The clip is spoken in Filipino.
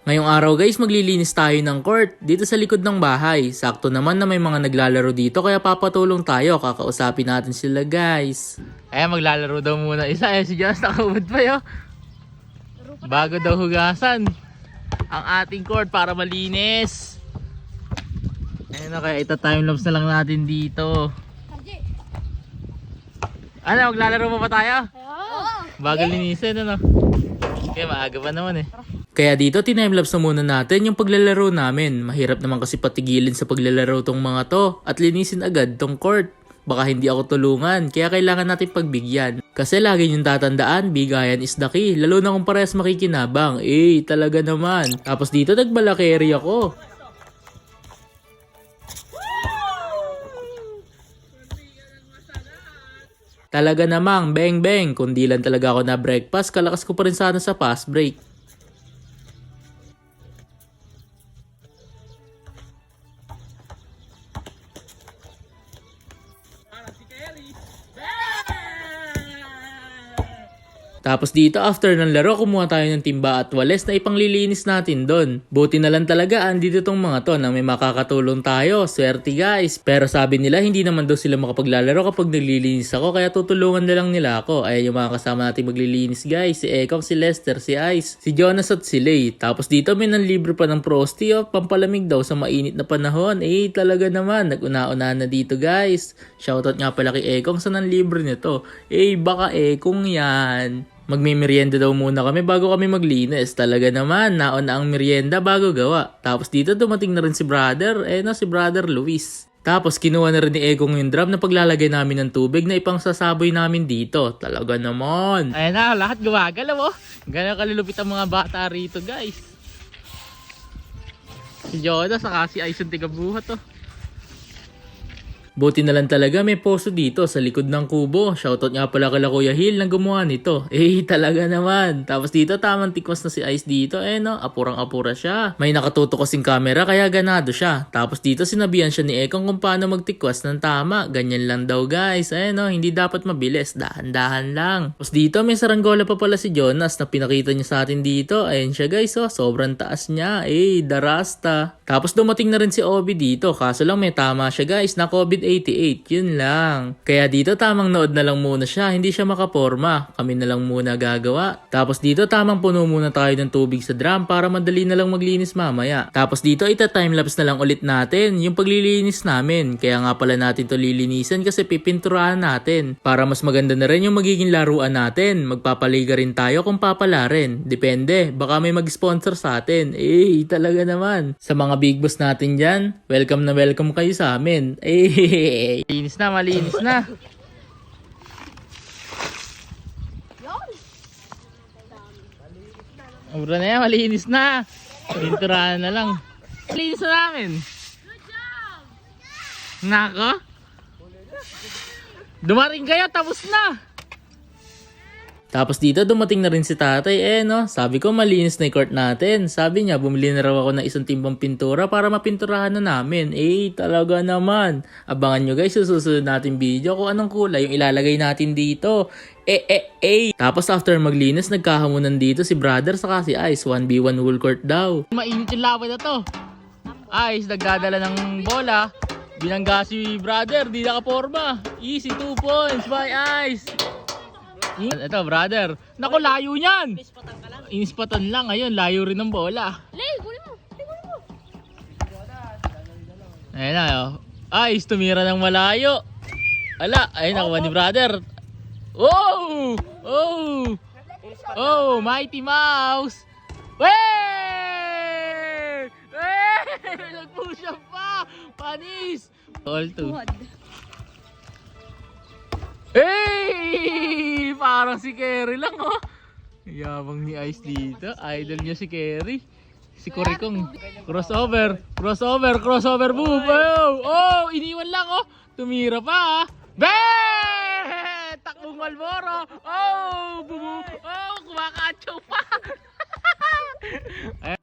Ngayong araw guys, maglilinis tayo ng court dito sa likod ng bahay. Sakto naman na may mga naglalaro dito kaya papatulong tayo. Kakausapin natin sila guys. Ayan, maglalaro daw muna isa. Si Jonas nakahubad pa yun. Bago daw hugasan ang ating court para malinis. Ayan na, kaya ita-timelapse na lang natin dito. Ano, maglalaro pa tayo? Bago linisin, ano? Kaya maaga pa naman eh. Kaya dito timelapse na muna natin yung paglalaro namin. Mahirap naman kasi patigilin sa paglalaro tong mga to at linisin agad tong court. Baka hindi ako tulungan kaya kailangan natin pagbigyan. Kasi lagi yung tatandaan, bigayan is the key. Lalo na kung parehas makikinabang. Talaga naman. Tapos dito nagbalakeri ako. Talaga namang beng beng. Kung di lang talaga ako na breakfast, kalakas ko pa rin sana sa fast break. Tapos dito after ng laro, kumuha tayo ng timba at wales na ipanglilinis natin doon. Buti na lang talaga andito tong mga to na may makakatulong tayo. Swerte guys. Pero sabi nila hindi naman daw sila makapaglalaro kapag naglilinis ako kaya tutulungan na lang nila ako. Ayan yung mga kasama natin maglilinis guys. Si Ekong, si Lester, si Ice, si Jonas at si Lay. Tapos dito may nanlibre pa ng Frosty pampalamig daw sa mainit na panahon. Talaga naman. Nag-una-una na dito guys. Shoutout nga pala kay Ekong sa nanlibre nito. Baka Ekong yan. Magmimerienda daw muna kami bago kami maglinis. Talaga naman, naon na ang merienda bago gawa. Tapos dito dumating na rin si brother, si brother Luis. Tapos kinuha na rin ni Egong yung drum na paglalagay namin ng tubig na ipangsasaboy namin dito. Talaga naman. Ayan na, lahat gumagalaw Ganyan kalulupit ang mga bata rito guys. Si Jonas, saka si Ice yung tigabuhat Buti na lang talaga may poso dito sa likod ng kubo. Shoutout nga pala kala Kuya Hill na gumawa nito. Talaga naman. Tapos dito tamang tikwas na si Ice dito. Apurang-apura siya. May nakatutok kasing camera kaya ganado siya. Tapos dito sinabihan siya ni Ekong kung paano magtikwas ng tama. Ganyan lang daw guys. Hindi dapat mabilis. Dahan-dahan lang. Tapos dito may saranggola pa pala si Jonas na pinakita niya sa atin dito. Ayan siya guys sobrang taas niya. Darasta. Tapos dumating na rin si Obi dito. Kaso lang may tama siya guys na COVID-88. Yun lang. Kaya dito tamang nood na lang muna siya. Hindi siya makaporma. Kami na lang muna gagawa. Tapos dito tamang puno muna tayo ng tubig sa drum para madali na lang maglinis mamaya. Tapos dito ita-timelapse na lang ulit natin yung paglilinis namin. Kaya nga pala natin to lilinisan kasi pipinturahan natin. Para mas maganda na rin yung magiging laruan natin. Magpapaliga rin tayo kung papala rin. Depende. Baka may mag-sponsor sa atin. Talaga naman. Sa mga big boss natin dyan, welcome na welcome kayo sa amin. Malinis na, malinis na. Obra na yan, malinis na. Pinturahan na lang. Malinis na namin. Nako. Dumating kayo, tapos na. Tapos dito dumating na rin si tatay sabi ko malinis na yung court natin. Sabi niya bumili na raw ako ng isang timbang pintura para mapinturahan na namin. Talaga naman. Abangan nyo guys sa susunod natin video kung anong kulay yung ilalagay natin dito. Tapos after maglinis nagkahamunan dito si brother saka si Ice. 1v1 whole court daw. Mainit yung laban na to. Ice nagdadala ng bola. Binangga si brother, di nakaporma. Easy 2 points by Ice. Ito brother, naku layo niyan. Inispatan lang, ayun layo rin ng bola. Kunin mo. Ayun na Ice tumira ng malayo. Ayun nakuha ni brother. Mighty Mouse. Nag-push up pa. Panis. All 2. Parang si Kerry lang Yabang ni Ice dito. Idol niya si Kerry. Si Kurikong. Crossover move. Iniwan lang Tumira pa Takbong Malboro. Kumakachaw pa.